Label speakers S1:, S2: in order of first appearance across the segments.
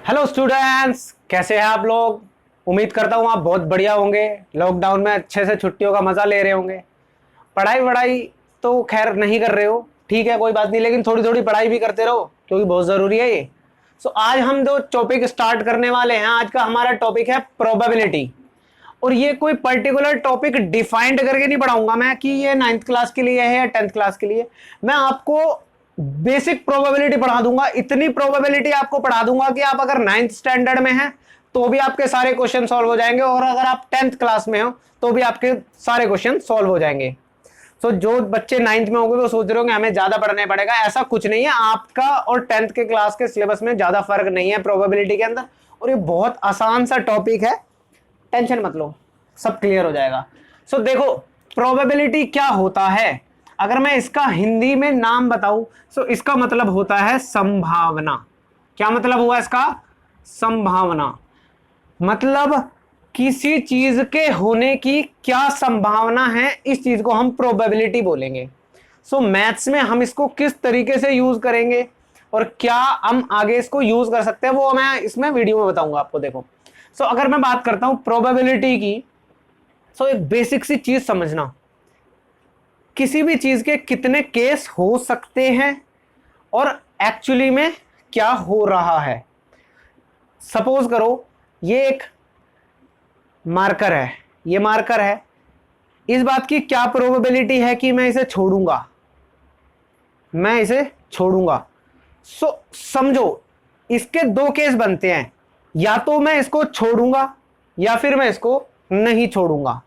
S1: Hello students, कैसे हैं आप लोग। उम्मीद करता हूँ आप बहुत बढ़िया होंगे। लॉकडाउन में अच्छे से छुट्टियों का मज़ा ले रहे होंगे। पढ़ाई वढ़ाई तो खैर नहीं कर रहे हो, ठीक है, कोई बात नहीं, लेकिन थोड़ी थोड़ी पढ़ाई भी करते रहो क्योंकि बहुत ज़रूरी है ये। आज हम दो टॉपिक स्टार्ट करने वाले हैं। आज का हमारा टॉपिक है प्रोबेबिलिटी। और ये कोई पर्टिकुलर टॉपिक डिफाइंड करके नहीं पढ़ाऊंगा मैं कि ये 9th क्लास के लिए है या 10th क्लास के लिए। मैं आपको बेसिक प्रोबेबिलिटी पढ़ा दूंगा। इतनी प्रोबेबिलिटी आपको पढ़ा दूंगा कि आप अगर 9th स्टैंडर्ड में हैं तो भी आपके सारे क्वेश्चन सॉल्व हो जाएंगे, और अगर आप 10th क्लास में हो तो भी आपके सारे क्वेश्चन सॉल्व हो जाएंगे। जो बच्चे 9th में होंगे वो सोच रहे होंगे हमें ज्यादा पढ़ना पड़ेगा। ऐसा कुछ नहीं है, आपका और 10th के क्लास के सिलेबस में ज्यादा फर्क नहीं है प्रोबेबिलिटी के अंदर। और ये बहुत आसान सा टॉपिक है, टेंशन मत लो, सब क्लियर हो जाएगा। देखो, प्रोबेबिलिटी क्या होता है। अगर मैं इसका हिंदी में नाम बताऊं तो इसका मतलब होता है संभावना। क्या मतलब हुआ इसका? संभावना। मतलब किसी चीज के होने की क्या संभावना है, इस चीज को हम प्रोबेबिलिटी बोलेंगे। मैथ्स में हम इसको किस तरीके से यूज करेंगे और क्या हम आगे इसको यूज कर सकते हैं वो मैं इसमें वीडियो में बताऊंगा आपको। देखो, अगर मैं बात करता हूं प्रोबेबिलिटी की, एक बेसिक सी चीज समझना, किसी भी चीज के कितने केस हो सकते हैं और एक्चुअली में क्या हो रहा है। सपोज करो ये एक मार्कर है, ये मार्कर है, इस बात की क्या प्रोबेबिलिटी है कि मैं इसे छोड़ूंगा, मैं इसे छोड़ूंगा। समझो इसके दो केस बनते हैं, या तो मैं इसको छोड़ूंगा या फिर मैं इसको नहीं छोड़ूंगा।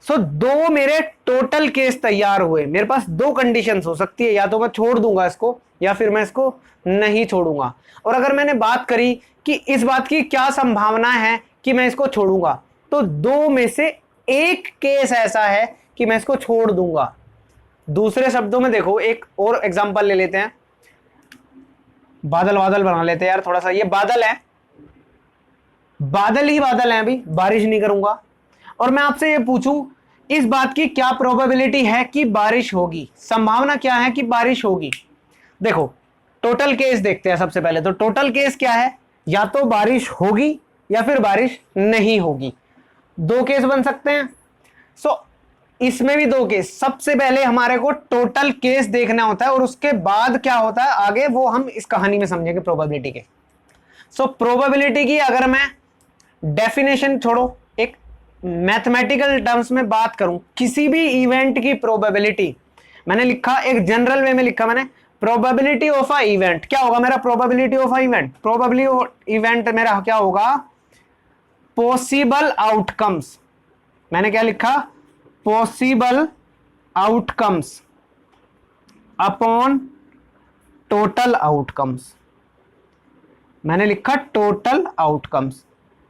S1: दो मेरे टोटल केस तैयार हुए। मेरे पास दो कंडीशंस हो सकती है, या तो मैं छोड़ दूंगा इसको या फिर मैं इसको नहीं छोड़ूंगा। और अगर मैंने बात करी कि इस बात की क्या संभावना है कि मैं इसको छोड़ूंगा, तो दो में से एक केस ऐसा है कि मैं इसको छोड़ दूंगा। दूसरे शब्दों में देखो, एक और एग्जांपल ले लेते हैं। बादल बादल बना लेते हैं यार थोड़ा सा। ये बादल है, बादल ही बादल है, अभी बारिश नहीं करूंगा। और मैं आपसे ये पूछूं इस बात की क्या प्रोबेबिलिटी है कि बारिश होगी, संभावना क्या है कि बारिश होगी। देखो टोटल केस देखते हैं सबसे पहले। तो टोटल केस क्या है, या तो बारिश होगी या फिर बारिश नहीं होगी। दो केस बन सकते हैं। इसमें भी दो केस। सबसे पहले हमारे को टोटल केस देखना होता है और उसके बाद क्या होता है आगे वो हम इस कहानी में समझेंगे प्रोबेबिलिटी के। प्रोबेबिलिटी की अगर मैं डेफिनेशन छोड़ो, एक मैथमेटिकल टर्म्स में बात करूं, किसी भी इवेंट की प्रोबेबिलिटी मैंने लिखा, एक जनरल वे में लिखा मैंने, प्रोबेबिलिटी ऑफ अ इवेंट। क्या होगा मेरा probability of a event? Probability event मेरा क्या होगा? Possible outcomes. मैंने क्या लिखा? Possible outcomes upon total outcomes. मैंने लिखा टोटल आउटकम्स,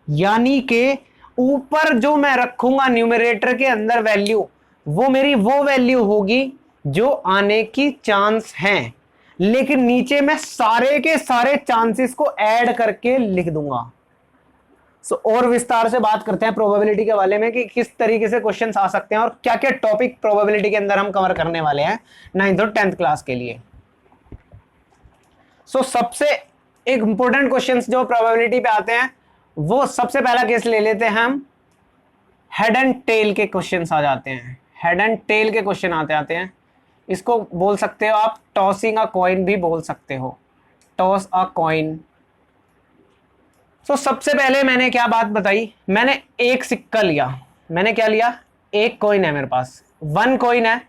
S1: यानी के ऊपर जो मैं रखूंगा न्यूमरेटर के अंदर वैल्यू, वो मेरी वो वैल्यू होगी जो आने की चांस है, लेकिन नीचे मैं सारे के सारे चांसेस को ऐड करके लिख दूंगा। और विस्तार से बात करते हैं प्रोबेबिलिटी के बारे में कि किस तरीके से क्वेश्चंस आ सकते हैं और क्या क्या टॉपिक प्रोबेबिलिटी के अंदर हम कवर करने वाले हैं 9th और 10th क्लास के लिए। सबसे एक इंपॉर्टेंट क्वेश्चंस जो प्रोबेबिलिटी पे आते हैं, वो सबसे पहला केस ले लेते हैं हम। हेड एंड टेल के क्वेश्चंस आ जाते हैं। हेड एंड टेल के क्वेश्चन आते हैं। इसको बोल सकते हो आप टॉसिंग अ कॉइन भी बोल सकते हो, टॉस अ कॉइन। सबसे पहले मैंने क्या बात बताई, मैंने एक सिक्का लिया। मैंने क्या लिया? एक कॉइन है मेरे पास, वन कॉइन है।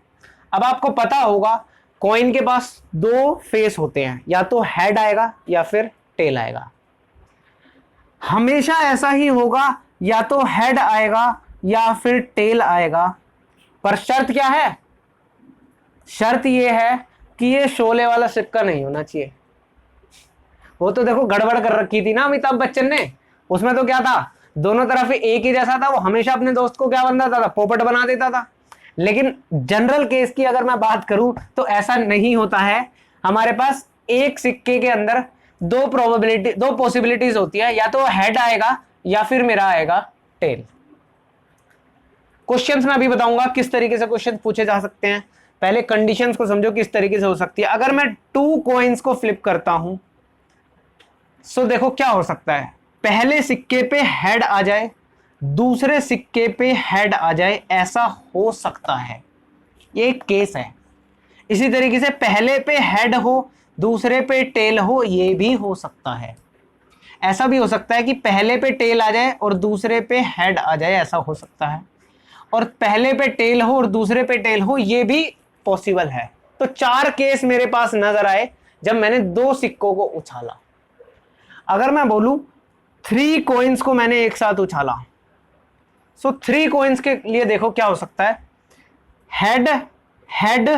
S1: अब आपको पता होगा कॉइन के पास दो फेस होते हैं, या तो हेड आएगा या फिर टेल आएगा। हमेशा ऐसा ही होगा, या तो हेड आएगा या फिर टेल आएगा। पर शर्त क्या है? शर्त यह है कि ये शोले वाला सिक्का नहीं होना चाहिए। वो तो देखो गड़बड़ कर रखी थी ना अमिताभ बच्चन ने। उसमें तो क्या था, दोनों तरफ एक ही जैसा था। वो हमेशा अपने दोस्त को क्या बना देता था? पोपट बना देता था। लेकिन जनरल केस की अगर मैं बात करूं तो ऐसा नहीं होता है। हमारे पास एक सिक्के के अंदर दो प्रोबेबिलिटी, दो पॉसिबिलिटीज होती है, या तो हेड आएगा या फिर मेरा आएगा टेल। क्वेश्चंस मैं अभी बताऊंगा किस तरीके से क्वेश्चन पूछे जा सकते हैं। पहले कंडीशंस को समझो किस तरीके से हो सकती है। अगर मैं टू कॉइन्स को फ्लिप करता हूं, सो देखो क्या हो सकता है, पहले सिक्के पे हेड आ जाए, दूसरे सिक्के पे हेड आ जाए, ऐसा हो सकता है, ये एक केस है। इसी तरीके से पहले पे हेड हो, दूसरे पे टेल हो, ये भी हो सकता है। ऐसा भी हो सकता है कि पहले पे टेल आ जाए और दूसरे पे हेड आ जाए, ऐसा हो सकता है। और पहले पे टेल हो और दूसरे पे टेल हो, ये भी पॉसिबल है। तो 4 केस मेरे पास नजर आए जब मैंने 2 सिक्कों को उछाला। अगर मैं बोलूं 3 कॉइन्स को मैंने एक साथ उछाला, सो 3 कॉइन्स के लिए देखो क्या हो सकता है, हेड हेड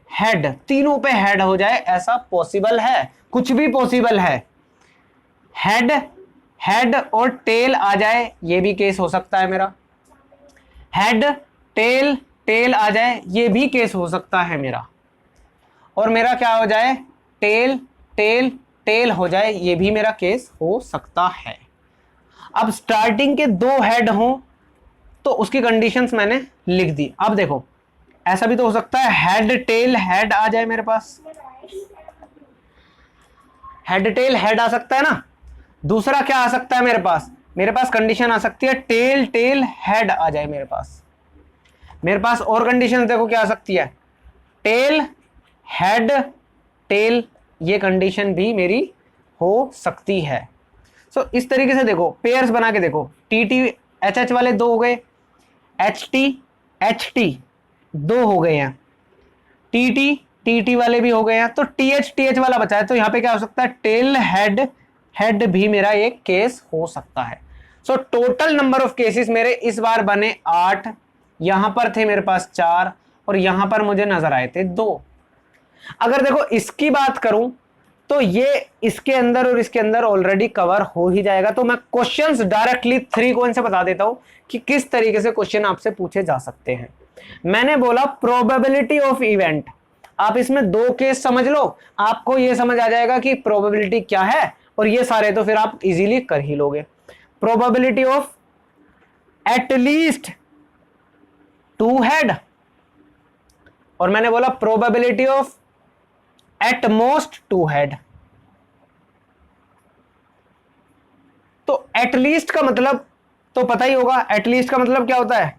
S1: हेड, तीनों पे हेड हो जाए, ऐसा पॉसिबल है, कुछ भी पॉसिबल है। हेड हेड और टेल आ जाए, ये भी केस हो सकता है मेरा। हेड टेल टेल आ जाए, ये भी केस हो सकता है मेरा। और मेरा क्या हो जाए, टेल टेल टेल हो जाए, ये भी मेरा केस हो सकता है। अब स्टार्टिंग के 2 हेड हों तो उसकी कंडीशंस मैंने लिख दी। अब देखो ऐसा भी तो हो सकता है, हेड टेल हेड आ जाए मेरे पास, हेड टेल हेड आ सकता है ना। दूसरा क्या आ सकता है मेरे पास कंडीशन आ सकती है टेल टेल हेड आ जाए मेरे पास। मेरे पास और कंडीशन देखो क्या आ सकती है, टेल हेड टेल, ये कंडीशन भी मेरी हो सकती है। सो इस तरीके से देखो, पेयर्स बना के देखो, टी टी एच एच वाले 2 हो गए, एच टी 2 हो गए हैं, टी टी वाले भी हो गए हैं, तो टी एच वाला बचा है। तो यहां पे क्या हो सकता है, टेल हेड हेड भी मेरा एक केस हो सकता है। So total number of cases मेरे इस बार बने 8, यहां पर थे मेरे पास 4 और यहां पर मुझे नजर आए थे 2। अगर देखो इसकी बात करूं तो ये इसके अंदर और इसके अंदर ऑलरेडी कवर हो ही जाएगा। तो मैं क्वेश्चंस डायरेक्टली 3 कॉइन से बता देता हूं कि किस तरीके से क्वेश्चन आपसे पूछे जा सकते हैं। मैंने बोला प्रोबेबिलिटी ऑफ इवेंट, आप इसमें 2 केस समझ लो, आपको यह समझ आ जाएगा कि प्रोबेबिलिटी क्या है, और ये सारे तो फिर आप इजीली कर ही लोगे। प्रोबेबिलिटी ऑफ एटलीस्ट 2 हेड, और मैंने बोला probability of at most 2 head. तो एटलीस्ट का मतलब तो पता ही होगा, एटलीस्ट का मतलब क्या होता है,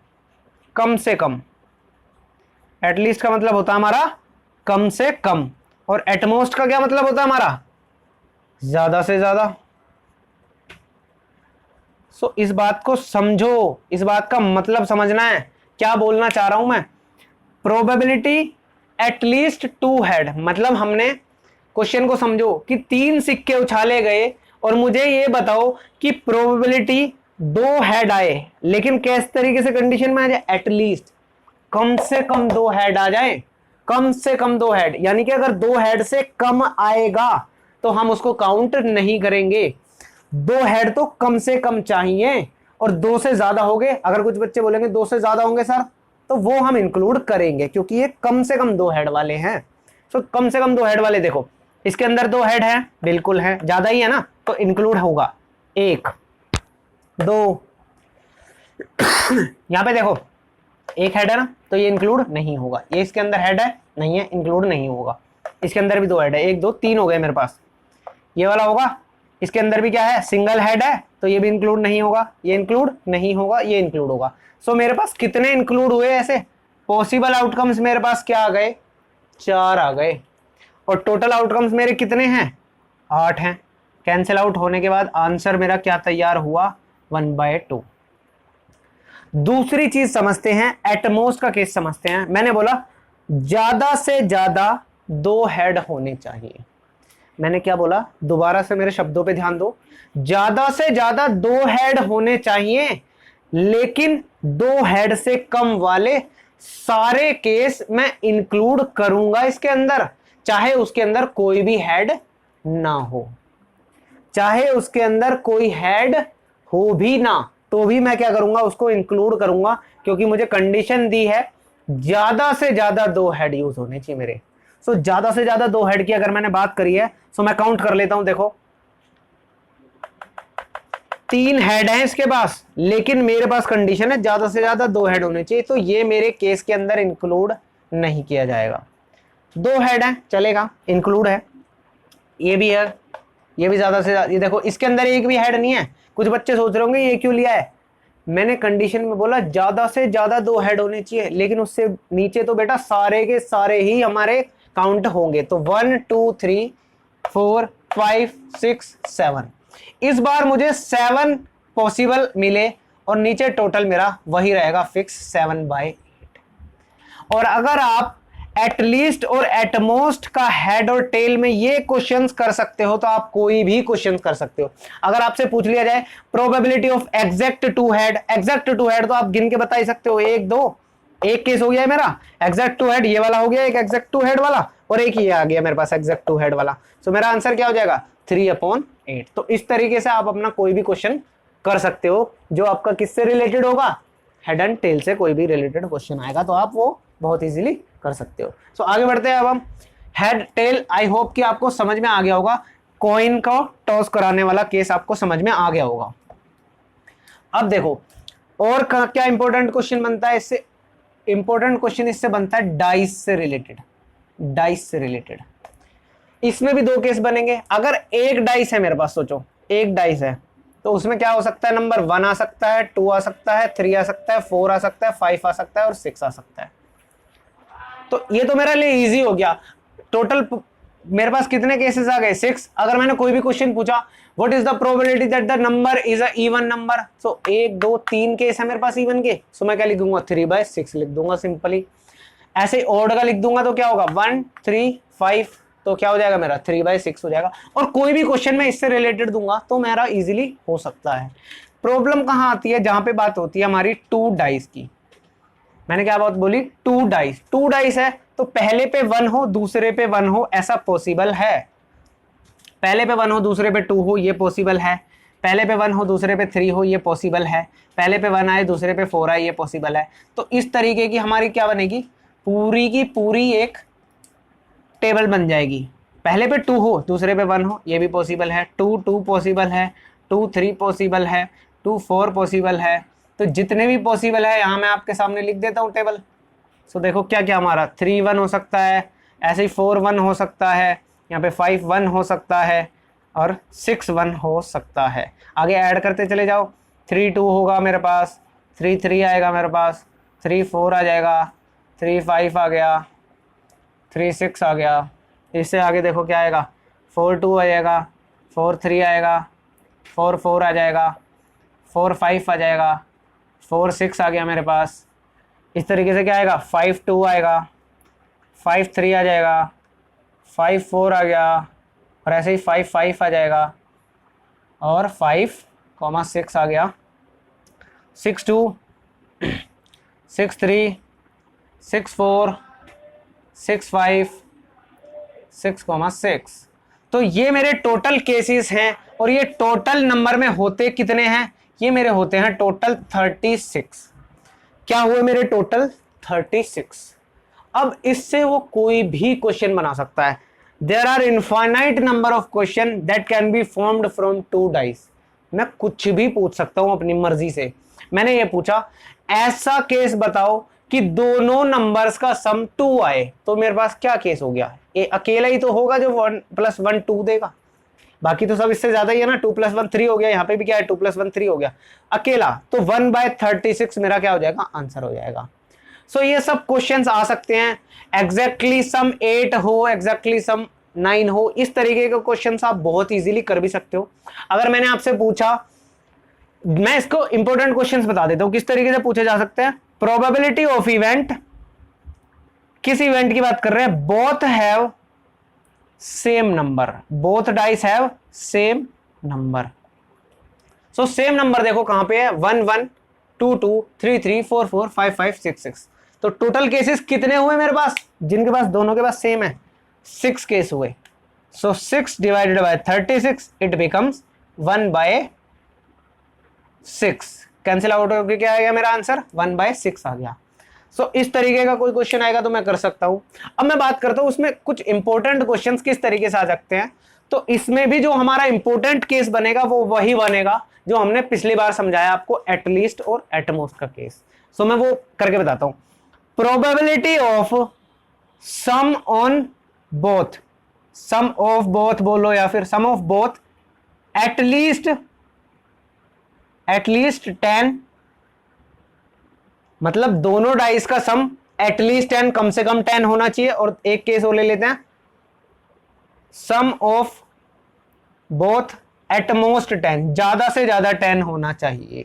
S1: कम से कम। एटलीस्ट का मतलब होता है हमारा कम से कम, और एटमोस्ट का क्या मतलब होता है हमारा, ज्यादा से ज्यादा। सो इस बात को समझो, इस बात का मतलब समझना है, क्या बोलना चाह रहा हूं मैं। प्रोबेबिलिटी एटलीस्ट 2 हेड, मतलब हमने क्वेश्चन को समझो कि 3 सिक्के उछाले गए और मुझे ये बताओ कि प्रोबेबिलिटी 2 हेड आए, लेकिन किस तरीके से कंडीशन में आ जाए, एटलीस्ट कम से कम 2 हेड आ जाए, कम से कम 2 हेड, यानी कि अगर 2 हेड से कम आएगा तो हम उसको काउंट नहीं करेंगे। 2 हेड तो कम से कम चाहिए, और 2 से ज्यादा हो गए, अगर कुछ बच्चे बोलेंगे 2 से ज्यादा होंगे सर, तो वो हम इंक्लूड करेंगे क्योंकि ये कम से कम 2 हेड वाले हैं। तो कम से कम 2 हेड वाले देखो, इसके अंदर 2 हेड है, बिल्कुल है, ज्यादा ही है ना, तो इंक्लूड होगा 1 2। यहां पे देखो 1 हेड है ना, तो ये इंक्लूड नहीं होगा। ये इसके अंदर हेड है, नहीं है, इंक्लूड नहीं होगा। इसके अंदर भी 2 हेड है, 1 2 3 हो गए मेरे पास, ये वाला होगा। इसके अंदर भी क्या है, सिंगल हेड है, तो ये भी इंक्लूड नहीं होगा, ये इंक्लूड नहीं होगा, ये इंक्लूड होगा। सो मेरे पास कितने इंक्लूड हुए ऐसे पॉसिबल आउटकम्स, मेरे पास क्या आ गए, 4 आ गए। और टोटल आउटकम्स मेरे कितने हैं, 8 हैं। कैंसिल आउट होने के बाद आंसर मेरा क्या तैयार हुआ, 1/2। दूसरी चीज समझते हैं, एटमोस्ट का केस समझते हैं। मैंने बोला ज्यादा से ज्यादा 2 हेड होने चाहिए। मैंने क्या बोला, दोबारा से मेरे शब्दों पे ध्यान दो, ज्यादा से ज्यादा 2 हेड होने चाहिए, लेकिन 2 हेड से कम वाले सारे केस मैं इंक्लूड करूंगा इसके अंदर, चाहे उसके अंदर कोई भी हेड ना हो, चाहे उसके अंदर कोई हेड हो भी ना, तो भी मैं क्या करूंगा, उसको इंक्लूड करूंगा, क्योंकि मुझे कंडीशन दी है ज्यादा से ज्यादा 2 हेड यूज होने चाहिए मेरे। सो ज्यादा से ज्यादा 2 हेड की अगर मैंने बात करी है, सो मैं काउंट कर लेता हूं। देखो 3 हेड हैं इसके पास, लेकिन मेरे पास कंडीशन है ज्यादा से ज्यादा 2 हेड होने चाहिए, तो ये मेरे केस के अंदर इंक्लूड नहीं किया जाएगा। 2 हेड है चलेगा, इंक्लूड है, ये भी है, ये भी ज्यादा से ज्यादा, ये देखो इसके अंदर एक भी हेड नहीं है। कुछ बच्चे सोच रहे होंगे ये क्यों लिया है, मैंने कंडीशन में बोला ज्यादा से ज्यादा 2 हेड होने चाहिए, लेकिन उससे नीचे तो बेटा सारे के सारे ही हमारे काउंट होंगे। तो 1 2 3 4 5 6 7, इस बार मुझे 7 पॉसिबल मिले और नीचे टोटल मेरा वही रहेगा फिक्स 7/8। और अगर आप एटलीस्ट और एटमोस्ट का हेड और टेल में ये क्वेश्चंस कर सकते हो तो आप कोई भी क्वेश्चंस कर सकते हो। अगर आपसे पूछ लिया जाए probability of exact 2 head, exact 2 head तो आप गिन के बता ही सकते हो, 1 2, एक केस हो गया है मेरा एग्जैक्ट 2 हेड, ये वाला हो गया एक एग्जैक्ट 2 हेड वाला, और एक ये आ गया मेरे पास एग्जैक्ट 2 हेड वाला। सो मेरा आंसर क्या हो जाएगा 3/8। तो इस तरीके से आप अपना कोई भी क्वेश्चन कर सकते हो जो आपका किससे रिलेटेड होगा, हेड एंड टेल से कोई भी रिलेटेड क्वेश्चन आएगा तो आप वो बहुत इजीली कर सकते हो। सो आगे बढ़ते हैं अब हम हेड टेल। आई होप कि आपको समझ में आ गया होगा, कॉइन को टॉस कराने वाला केस आपको समझ में आ गया होगा। अब देखो और क्या इंपॉर्टेंट क्वेश्चन बनता है इससे, इंपॉर्टेंट क्वेश्चन इससे बनता है डाइस से रिलेटेड, डाइस से रिलेटेड। इसमें भी 2 केस बनेंगे। अगर एक डाइस है मेरे पास, सोचो एक डाइस है तो उसमें क्या हो सकता है, नंबर 1 आ सकता है, 2 आ सकता है, 3 आ सकता है, 4 आ सकता है, 5 आ सकता है और 6 आ सकता है। तो ये तो मेरे लिए इजी हो गया। टोटल मेरे पास कितने केसेस आ गए 6। अगर मैंने कोई भी क्वेश्चन पूछा what is the probability that the number is a even number, so 1 2 3 case है मेरे पास इवन के, सो मैं क्या लिख दूंगा 3/6 लिख दूंगा सिंपली। ऐसे ऑड का लिख दूंगा तो क्या होगा 1 3 5, तो क्या हो जाएगा मेरा 3/6 हो जाएगा। और कोई भी क्वेश्चन मैं इससे रिलेटेड दूंगा तो मेरा इजीली हो सकता है। प्रॉब्लम कहां आती है, जहां पे बात होती है हमारी 2 डाइस की। मैंने क्या बात बोली 2 डाइस, 2 डाइस है तो पहले पे 1 हो दूसरे पे 1 हो ऐसा पॉसिबल है, पहले पे 1 हो दूसरे पे 2 हो ये पॉसिबल है, पहले पे 1 हो दूसरे पे 3 हो ये पॉसिबल है, पहले पे 1 आए दूसरे पे 4 आए ये पॉसिबल है। तो इस तरीके की हमारी क्या बनेगी, पूरी की पूरी एक टेबल बन जाएगी। पहले पे 2 हो दूसरे पे 1 हो ये भी पॉसिबल है, 2 2 पॉसिबल है, 2 3 पॉसिबल है, 2 4 पॉसिबल है। तो जितने भी पॉसिबल है यहाँ मैं आपके सामने लिख देता हूँ टेबल। सो देखो क्या क्या हमारा 3 1 हो सकता है, ऐसे ही 4 1 हो सकता है, यहाँ पे 5 1 हो सकता है और 6 1 हो सकता है। आगे ऐड करते चले जाओ, 3 2 होगा मेरे पास, 3 3 आएगा मेरे पास, 3 4 आ जाएगा, 3 5 आ गया, 3 6 आ गया। इससे आगे देखो क्या आएगा 4 2 आ जाएगा, 4 3 आएगा, 4 4 आ जाएगा, 4 5 आ जाएगा, 4 6 आ गया मेरे पास। इस तरीके से क्या आएगा 5 2 आएगा, 5 3 आ जाएगा, 5 4 आ गया और ऐसे ही 5 5 आ जाएगा और 5 6 आ गया, 6 2 6 3 6 4 6 5 6 तो ये मेरे टोटल केसेस हैं। और ये टोटल नंबर में होते कितने हैं, ये मेरे होते हैं टोटल 36। क्या हुए मेरे टोटल 36। अब इससे वो कोई भी क्वेश्चन बना सकता है। There are infinite number of question that can be formed from 2 dice. मैं कुछ भी पूछ सकता हूं अपनी मर्जी से। मैंने ये पूछा ऐसा केस बताओ कि दोनों नंबर्स का सम 2 आए, तो मेरे पास क्या केस हो गया, ये अकेला ही तो होगा जो 1 + 1 2 देगा, बाकी तो सब इससे ज्यादा ही है ना। 2 + 1 3 हो गया, यहाँ पे भी क्या है 2 + 1 3 हो गया अकेला, तो 1/36 मेरा क्या हो जाएगा आंसर हो जाएगा। सो ये सब क्वेश्चंस आ सकते हैं। एग्जैक्टली सम 8 हो, एग्जैक्टली सम 9 हो, इस तरीके के क्वेश्चंस आप बहुत इजीली कर भी सकते हो। अगर मैंने आपसे पूछा, मैं इसको इंपॉर्टेंट क्वेश्चंस बता देता हूं किस तरीके से पूछे जा सकते हैं। प्रोबेबिलिटी ऑफ इवेंट, किस इवेंट की बात कर रहे हैं, both have same number, both dice have same number. So same number देखो कहां पे है 1 1 2 2 3 3 4 4 5 5 6 6। तो टोटल केसेस कितने हुए मेरे पास, जिनके पास दोनों के पास सेम है 6 केस हुए। सो 6 divided by 36 it becomes 1/6। Cancel out होकर क्या आ गया मेरा आंसर 1/6 आ गया। सो इस तरीके का कोई क्वेश्चन आएगा तो मैं कर सकता हूं। अब मैं बात करता हूं उसमें कुछ इंपॉर्टेंट क्वेश्चंस किस तरीके से आ सकते हैं। तो इसमें भी जो हमारा इंपॉर्टेंट केस बनेगा वो वही बनेगा जो हमने पिछली बार समझाया आपको, एटलीस्ट और एटमोस्ट का केस। सो मैं वो करके बताता हूं। Probability of sum on both, sum of both बोलो या फिर सम ऑफ बोथ एटलीस्ट 10, मतलब दोनों डाइस का सम एटलीस्ट 10, कम से कम 10 होना चाहिए। और एक केस और ले लेते हैं, सम ऑफ बोथ एटमोस्ट 10, ज्यादा से ज्यादा 10 होना चाहिए।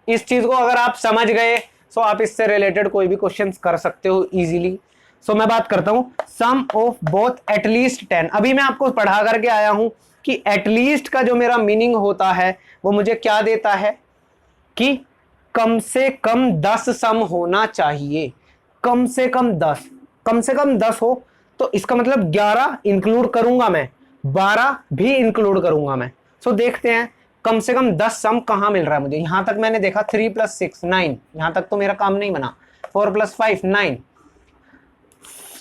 S1: इस चीज को अगर आप समझ गए तो आप इससे रिलेटेड कोई भी क्वेश्चन कर सकते हो इजीली। सो मैं बात करता हूं सम ऑफ बोथ एटलीस्ट 10। अभी मैं आपको पढ़ा करके आया हूं कि एटलीस्ट का जो मेरा मीनिंग होता है वो मुझे क्या देता है कि कम से कम 10 सम होना चाहिए। कम से कम 10, कम से कम 10 हो तो इसका मतलब 11 इंक्लूड करूंगा मैं, 12 भी इंक्लूड करूंगा मैं। सो देखते हैं कम से कम 10 सम कहां मिल रहा है मुझे। यहां तक मैंने देखा 3 + 6 9, यहां तक तो मेरा काम नहीं बना। 4 + 5 9,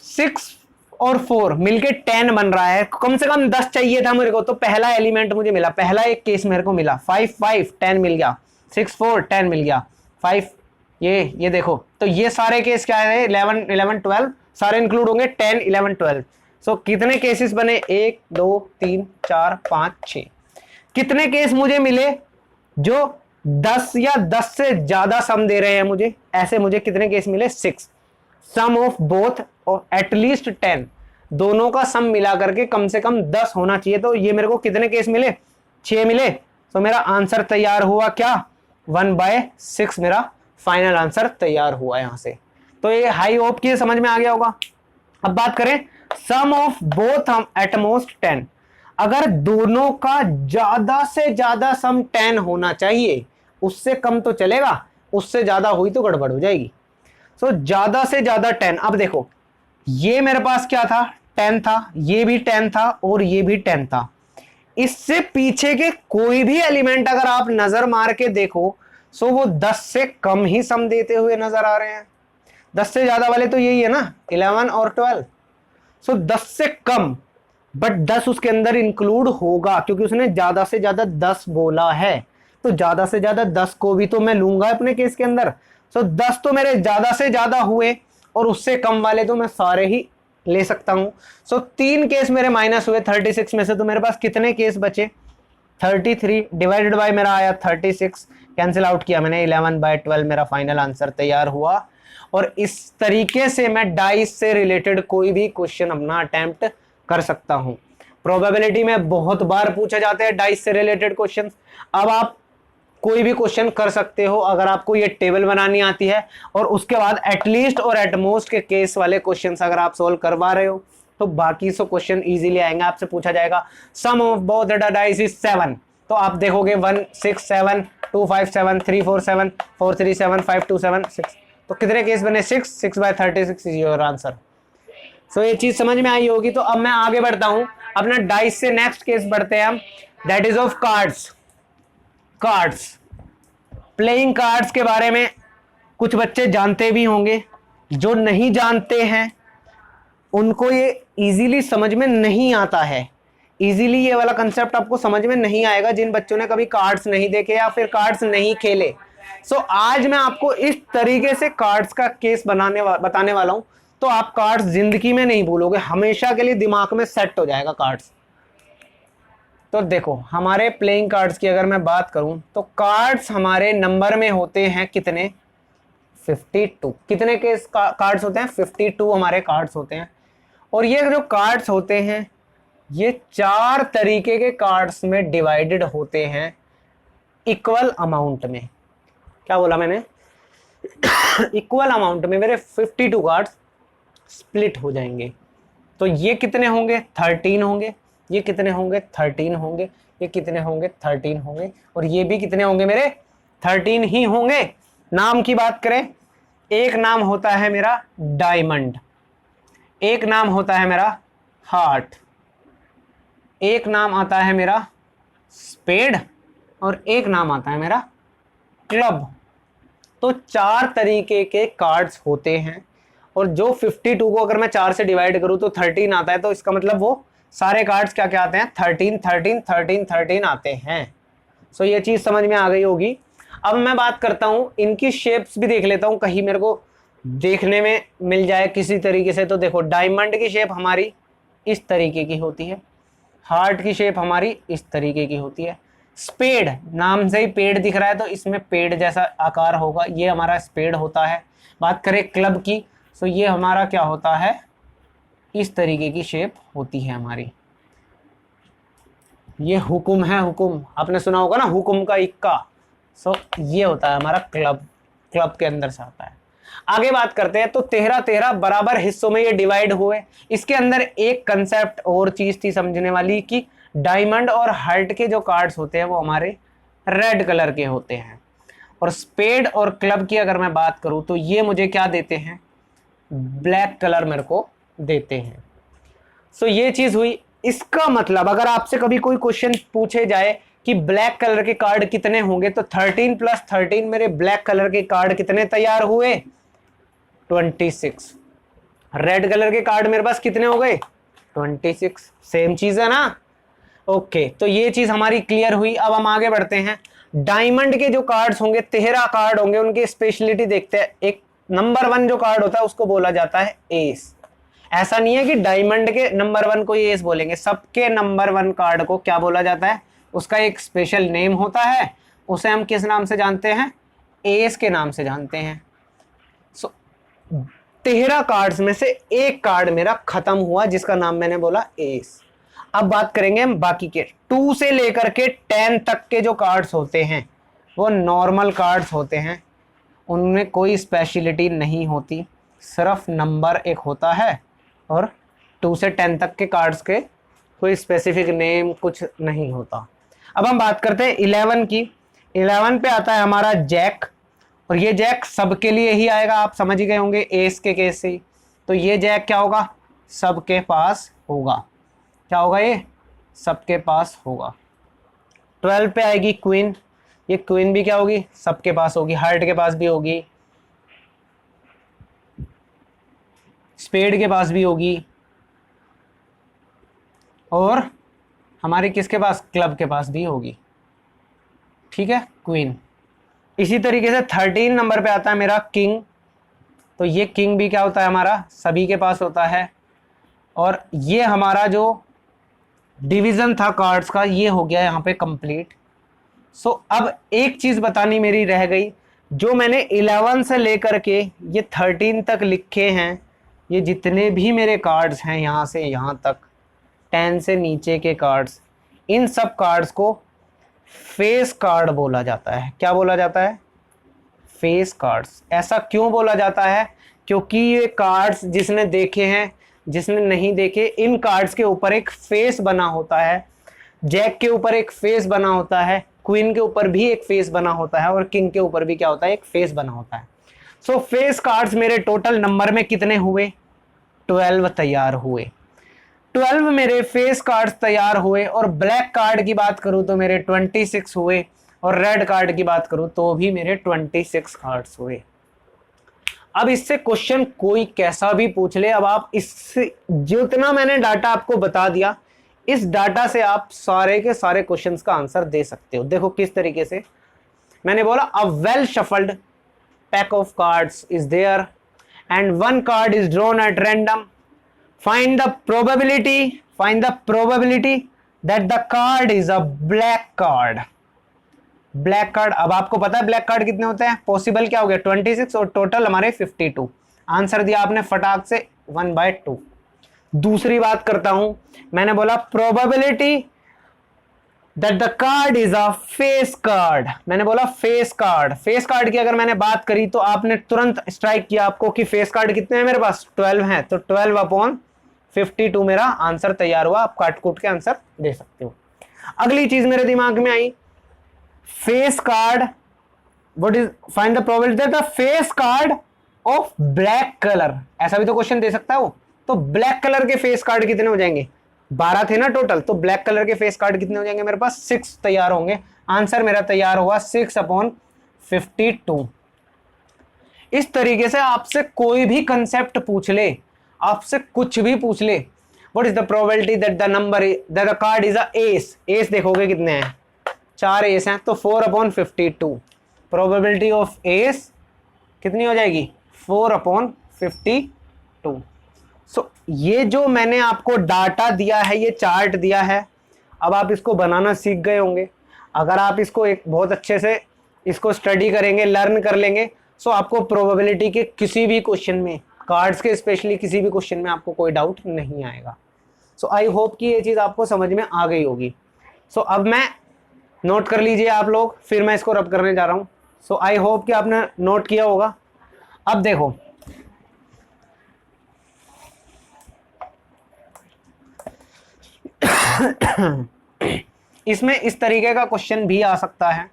S1: 6 और 4 मिलके 10 बन रहा है। कम से कम 10 चाहिए था मेरे को, तो पहला एलिमेंट मुझे मिला, पहला एक केस मेरे को मिला। 5 5 10 मिल गया, 6 4 10 मिल गया, 5 ये देखो। तो ये सारे केस क्या है, 11 11 12 सारे इंक्लूड होंगे, 10 11 12। सो कितने केसेस बने, 1 2 3 4 5 6। कितने केस मुझे मिले जो 10 या 10 से ज्यादा सम दे रहे हैं मुझे, ऐसे मुझे कितने केस मिले, 6। सम ऑफ बोथ और एटलीस्ट 10, दोनों का सम मिला करके कम से कम 10 होना चाहिए। तो ये मेरे को कितने केस मिले, 6 मिले। तो मेरा आंसर तैयार हुआ क्या, 1/6 मेरा फाइनल आंसर तैयार हुआ यहां से। तो ये हाई होप की समझ में आ गया होगा। अब बात करें सम ऑफ बोथ एटमोस्ट 10, अगर दोनों का ज्यादा से ज्यादा सम 10 होना चाहिए, उससे कम तो चलेगा, उससे ज्यादा हुई तो गड़बड़ हो जाएगी। सो ज्यादा से ज्यादा 10। अब देखो ये मेरे पास क्या था, 10 था, ये भी 10 था और ये भी 10 था। इससे पीछे के कोई भी एलिमेंट अगर आप नजर मार के देखो सो वो 10 से कम ही सम देते हुए नजर आ रहे हैं। 10 से ज्यादा वाले तो यही है ना, 11 और 12। सो 10 से कम, बट 10 उसके अंदर इंक्लूड होगा क्योंकि उसने ज्यादा से ज्यादा 10 बोला है। तो ज्यादा से ज्यादा 10 को भी तो मैं लूंगा अपने केस के अंदर। सो 10 तो मेरे ज्यादा से ज्यादा हुए और उससे कम वाले तो मैं सारे ही ले सकता हूं। सो 3 केस मेरे माइनस हुए 36 में से। तो मेरे पास कितने केस बचे, 33 डिवाइडेड बाय मेरा आया 36, कैंसिल आउट किया मैंने, 11/12 मेरा फाइनल आंसर तैयार हुआ। और इस तरीके से मैं डाइस से रिलेटेड कोई भी क्वेश्चन अपना अटेम्प्ट कर सकता हूं। प्रोबेबिलिटी में बहुत बार पूछे जाते हैं डाइस से रिलेटेड क्वेश्चन। अब आप कोई भी क्वेश्चन कर सकते हो अगर आपको ये टेबल बनानी आती है और उसके बाद एटलीस्ट और एटमोस्ट के केस वाले क्वेश्चंस अगर आप सोल्व करवा रहे हो तो बाकी सब क्वेश्चन इजीली आएंगे। आपसे पूछा जाएगा sum of both the dice is 7, तो आप देखोगे 1 6 7 2 5 7 3 4 7 4 3 7 5 2 7 6। तो कितने केस बने, 6/36 इज योर आंसर। सो ये चीज समझ में आई होगी। तो अब मैं आगे बढ़ता हूं अपना डाइस से, नेक्स्ट केस बढ़ते हैं हम, that is of cards. Cards, playing cards के बारे में कुछ बच्चे जानते भी होंगे, जो नहीं जानते हैं उनको ये इजीली समझ में नहीं आता है। इजीली ये वाला कंसेप्ट आपको समझ में नहीं आएगा जिन बच्चों ने कभी कार्ड्स नहीं देखे या फिर कार्ड्स नहीं खेले। सो आज मैं आपको इस तरीके से कार्ड्स का केस बताने वाला हूं, तो आप कार्ड्स जिंदगी में नहीं भूलोगे, हमेशा के लिए दिमाग में सेट हो जाएगा कार्ड्स। तो देखो हमारे प्लेइंग कार्ड्स की अगर मैं बात करूं तो कार्ड्स हमारे नंबर में होते हैं कितने, 52। कितने के कार्ड्स होते हैं, 52 हमारे कार्ड्स होते हैं। और ये जो कार्ड्स होते हैं ये 4 तरीके के कार्ड्स में डिवाइडेड होते हैं इक्वल अमाउंट में। क्या बोला मैंने, इक्वल अमाउंट में मेरे 52 कार्ड्स स्प्लिट हो जाएंगे। तो ये कितने होंगे, 13 होंगे, ये कितने होंगे, 13 होंगे, ये कितने होंगे, 13 होंगे, और ये भी कितने होंगे मेरे, 13 ही होंगे। नाम की बात करें, एक नाम होता है मेरा डायमंड, एक नाम होता है मेरा हार्ट, एक नाम आता है मेरा स्पेड, और एक नाम आता है मेरा क्लब। तो 4 तरीके के कार्ड्स होते हैं और जो 52 को अगर मैं 4 से डिवाइड करूं तो 13 आता है। तो इसका मतलब वो सारे कार्ड्स क्या क्या आते हैं, 13 13 13 13 आते हैं। सो ये चीज समझ में आ गई होगी। अब मैं बात करता हूं, इनकी शेप्स भी देख लेता हूं कहीं मेरे को देखने में मिल जाए किसी तरीके से। तो देखो डायमंड की शेप हमारी इस तरीके की होती है, हार्ट की शेप हमारी इस तरीके की होती है। स्पेड, नाम से ही पेड़ दिख रहा है तो इसमें पेड़ जैसा आकार होगा, ये हमारा स्पेड होता है। बात करें क्लब की, तो ये हमारा क्या होता है, इस तरीके की शेप होती है हमारी। ये हुकुम है, हुकुम आपने सुना होगा ना, हुकुम का इक्का। सो ये होता है हमारा क्लब, क्लब के अंदर से आता है। आगे बात करते हैं, तो 13-13 बराबर हिस्सों में ये डिवाइड हुए। इसके अंदर एक कंसेप्ट और चीज थी समझने वाली कि डायमंड और हार्ट के जो कार्ड्स होते हैं वो हमारे रेड कलर के होते हैं, और स्पेड और क्लब की अगर मैं बात करूं तो ये मुझे क्या देते हैं, ब्लैक कलर मेरे को देते हैं। सो ये चीज हुई। इसका मतलब अगर आपसे कभी कोई क्वेश्चन पूछे जाए कि ब्लैक कलर के कार्ड कितने होंगे, तो 13 + 13 मेरे ब्लैक कलर के कार्ड कितने तैयार हुए, 26। रेड कलर के कार्ड मेरे पास कितने हो गए, 26। सेम चीज है ना। ओके, तो ये चीज हमारी क्लियर हुई। अब हम आगे बढ़ते हैं। डायमंड के जो कार्ड्स होंगे, 13 कार्ड होंगे, उनकी स्पेशलिटी देखते हैं। एक नंबर 1 जो कार्ड होता है उसको बोला जाता है एस। ऐसा नहीं है कि डायमंड के नंबर 1 को एस बोलेंगे, सबके नंबर 1 कार्ड को क्या बोला जाता है, उसका एक स्पेशल नेम होता है। उसे हम किस नाम से जानते हैं, एस के नाम से जानते हैं। सो 13 कार्ड्स में से एक कार्ड मेरा खत्म हुआ जिसका नाम मैंने बोला एस। अब बात करेंगे हम बाकी के 2 से लेकर के 10 तक के जो कार्ड्स होते हैं वो नॉर्मल कार्ड्स होते हैं, उनमें कोई स्पेशलिटी नहीं होती, सिर्फ नंबर एक होता है, और 2 से 10 तक के कार्ड्स के कोई स्पेसिफिक नेम कुछ नहीं होता। अब हम बात करते हैं 11 की। 11 पे आता है हमारा जैक, और ये जैक सबके लिए ही आएगा, आप समझ ही गए होंगे एस के केस से। तो ये जैक क्या होगा, सबके पास होगा। क्या होगा, ये सबके पास होगा। 12 पे आएगी क्वीन, ये क्वीन भी क्या होगी, सबके पास होगी, हार्ट के पास भी होगी, स्पेड के पास भी होगी, और हमारे किसके पास, क्लब के पास भी होगी। ठीक है, क्वीन। इसी तरीके से 13 नंबर पे आता है मेरा किंग, तो ये किंग भी क्या होता है, हमारा सभी के पास होता है। और ये हमारा जो डिवीजन था कार्ड्स का, ये हो गया यहाँ पे कंप्लीट। सो अब एक चीज बतानी मेरी रह गई, जो मैंने 11 से लेकर के ये 13 तक लिखे हैं, ये जितने भी मेरे कार्ड्स हैं यहाँ से यहाँ तक 10 से नीचे के कार्ड्स, इन सब कार्ड्स को फेस कार्ड बोला जाता है। क्या बोला जाता है, फेस कार्ड्स। ऐसा क्यों बोला जाता है, क्योंकि ये कार्ड्स जिसने देखे हैं, जिसने नहीं देखे, इन कार्ड्स के ऊपर एक फेस बना होता है। जैक के ऊपर एक फेस बना होता है, क्वीन के ऊपर भी एक फेस बना होता है, और किंग के ऊपर भी क्या होता है, एक फेस बना होता है। सो फेस कार्ड्स मेरे टोटल नंबर में कितने हुए, 12 तैयार हुए। 12 मेरे फेस कार्ड्स तैयार हुए, और ब्लैक कार्ड की बात करूं तो मेरे 26 हुए, और रेड कार्ड की बात करूं तो भी मेरे 26 कार्ड्स हुए। अब इससे क्वेश्चन कोई कैसा भी पूछ ले, अब आप इससे जितना मैंने डाटा आपको बता दिया, इस डाटा से आप सारे के सारे क्वेश्चंस का आंसर दे सकते हो। देखो किस तरीके से मैंने बोला, a well shuffled pack of cards is there and one card is drawn at random, find the probability that the card is a black card। Black card, अब आपको पता है ब्लैक कार्ड कितने होते हैं, पॉसिबल क्या हो गया 26, और टोटल हमारे 52। आंसर दिया आपने फटाक से 1/2। दूसरी बात करता हूं, मैंने बोला probability that the card is a face card. मैंने बोला फेस कार्ड, फेस कार्ड की अगर मैंने बात करी तो आपने तुरंत स्ट्राइक किया आपको कि फेस कार्ड कितने हैं मेरे पास, 12 हैं, तो 12/52 मेरा आंसर तैयार हुआ। आप काट कूट के आंसर दे सकते हो। अगली चीज मेरे दिमाग में आई, face card, what is, find the probability that the face card of black colour, ऐसा भी तो क्वेश्चन दे सकता है वो। तो ब्लैक कलर के फेस कार्ड कितने हो जाएंगे, 12 थे ना टोटल, तो ब्लैक कलर के फेस कार्ड कितने हो जाएंगे मेरे पास, 6 तैयार होंगे। आंसर मेरा तैयार हुआ 6/52। इस तरीके से आपसे कोई भी कंसेप्ट पूछ ले, आपसे कुछ भी पूछ ले, what is the probability that the number that the card is a S, S देखोगे कितने हैं, 4 एस हैं, तो 4/52। प्रोबेबिलिटी ऑफ एस कितनी हो जाएगी, 4/52। सो ये जो मैंने आपको डाटा दिया है, ये चार्ट दिया है, अब आप इसको बनाना सीख गए होंगे। अगर आप इसको एक बहुत अच्छे से इसको स्टडी करेंगे, लर्न कर लेंगे, सो आपको प्रोबेबिलिटी के किसी भी क्वेश्चन में, कार्ड्स के स्पेशली किसी भी क्वेश्चन में आपको कोई डाउट नहीं आएगा। सो आई होप कि ये चीज़ आपको समझ में आ गई होगी। सो अब मैं नोट कर लीजिए आप लोग, फिर मैं इसको रब करने जा रहा हूँ। सो आई होप कि आपने नोट किया होगा। अब देखो, इसमें इस तरीके का क्वेश्चन भी आ सकता है।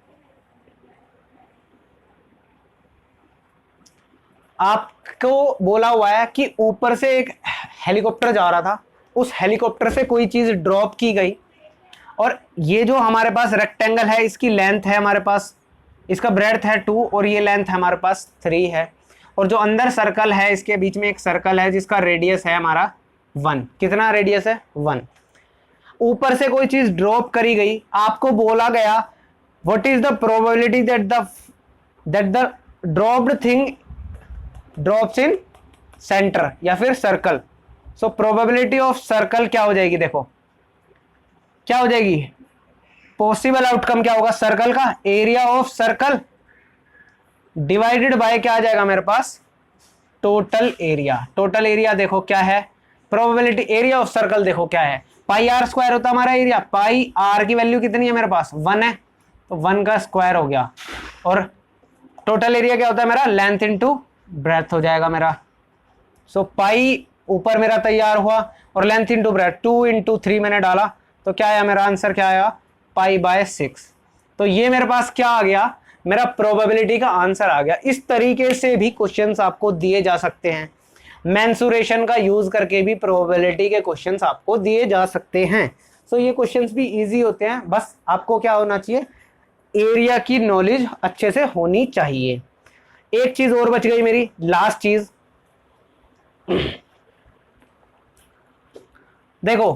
S1: आपको बोला हुआ है कि ऊपर से एक हेलीकॉप्टर जा रहा था, उस हेलीकॉप्टर से कोई चीज ड्रॉप की गई, और ये जो हमारे पास रेक्टेंगल है इसकी लेंथ है हमारे पास, इसका ब्रेड्थ है 2 और ये लेंथ हमारे पास 3 है, और जो अंदर सर्कल है इसके बीच में एक सर्कल है जिसका रेडियस है हमारा 1। कितना रेडियस है? 1। ऊपर से कोई चीज ड्रॉप करी गई, आपको बोला गया what is the probability that the dropped thing drops in centre या फिर circle. So probability of circle क्या हो जाएगी? देखो क्या हो जाएगी, पॉसिबल आउटकम क्या होगा सर्कल का, area of circle divided by क्या आ जाएगा मेरे पास, टोटल एरिया। टोटल एरिया देखो क्या है, प्रोबेबिलिटी एरिया ऑफ सर्कल देखो क्या है, पाई आर स्क्वायर होता है हमारा एरिया। पाई आर की वैल्यू कितनी है मेरे पास? 1 है, तो 1 का स्क्वायर हो गया, और टोटल एरिया क्या होता है मेरा, लेंथ इनटू ब्रेड्थ हो जाएगा मेरा। सो पाई ऊपर मेरा तैयार हुआ और लेंथ इनटू ब्रेड्थ 2 × 3 मैंने डाला, तो क्या आया मेरा आंसर, क्या आया, पाई/6। तो ये मेरे पास क्या आ गया, मेरा प्रोबेबिलिटी का आंसर आ गया। इस तरीके से भी क्वेश्चंस आपको दिए जा सकते हैं, मेंसुरेशन का यूज करके भी प्रोबेबिलिटी के क्वेश्चंस आपको दिए जा सकते हैं। सो ये क्वेश्चंस भी इजी होते हैं, बस आपको क्या होना चाहिए, एरिया की नॉलेज अच्छे से होनी चाहिए। एक चीज और बच गई मेरी, लास्ट चीज देखो,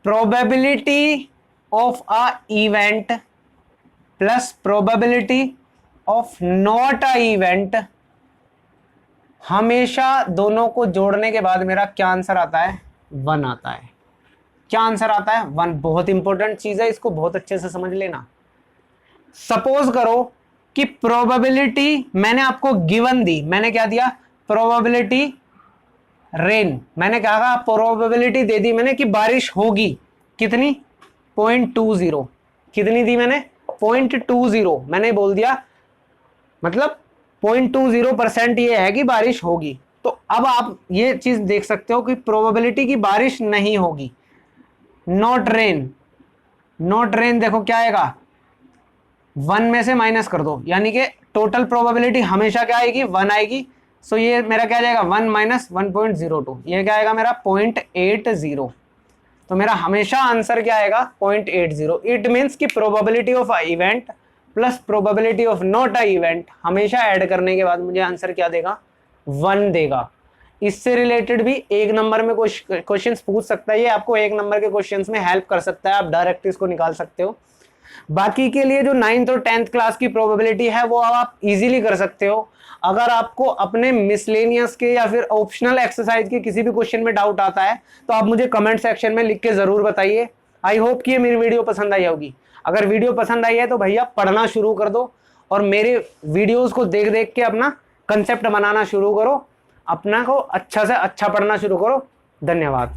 S1: probability of a event plus probability of not a event, हमेशा दोनों को जोड़ने के बाद मेरा क्या आंसर आता है, 1 आता है। क्या आंसर आता है? 1। बहुत इंपॉर्टेंट चीज है, इसको बहुत अच्छे से समझ लेना। सपोज करो कि प्रोबेबिलिटी मैंने आपको गिवन दी, मैंने क्या दिया, प्रोबेबिलिटी रेन, मैंने क्या कहा, प्रोबेबिलिटी दे दी मैंने कि बारिश होगी, कितनी, 0.20। कितनी दी मैंने, 0.20। मैंने बोल दिया, मतलब 0.20% ये है कि बारिश होगी। तो अब आप ये चीज देख सकते हो कि प्रोबेबिलिटी की बारिश नहीं होगी, नॉट रेन। नॉट रेन देखो क्या आएगा, 1 में से माइनस कर दो, यानी कि टोटल प्रोबेबिलिटी हमेशा क्या आएगी, 1 आएगी। सो ये मेरा क्या जाएगा, 1 - 1.02, ये क्या आएगा मेरा 0.80। तो मेरा हमेशा आंसर क्या आएगा, 0.80। इट मीन्स कि probability of a event plus probability of not a event हमेशा ऐड करने के बाद मुझे आंसर क्या देगा, 1 देगा। इससे रिलेटेड भी 1 नंबर में क्वेश्चंस पूछ सकता है, ये आपको 1 नंबर के क्वेश्चंस में हेल्प कर सकता है, आप डायरेक्ट इसको निकाल सकते हो। बाकी के लिए जो 9th और 10th क्लास की प्रोबेबिलिटी है वो आप इजीली कर सकते हो। अगर आपको अपने मिसलेनियस के या फिर ऑप्शनल एक्सरसाइज के किसी भी क्वेश्चन में डाउट आता है तो आप मुझे कमेंट सेक्शन में लिख के जरूर बताइए। आई होप कि ये मेरी वीडियो पसंद आई होगी। अगर वीडियो पसंद आई है तो भैया पढ़ना शुरू कर दो और मेरे वीडियोस को देख देख के अपना कंसेप्ट बनाना शुरू करो, अपना को अच्छा से अच्छा पढ़ना शुरू करो। धन्यवाद।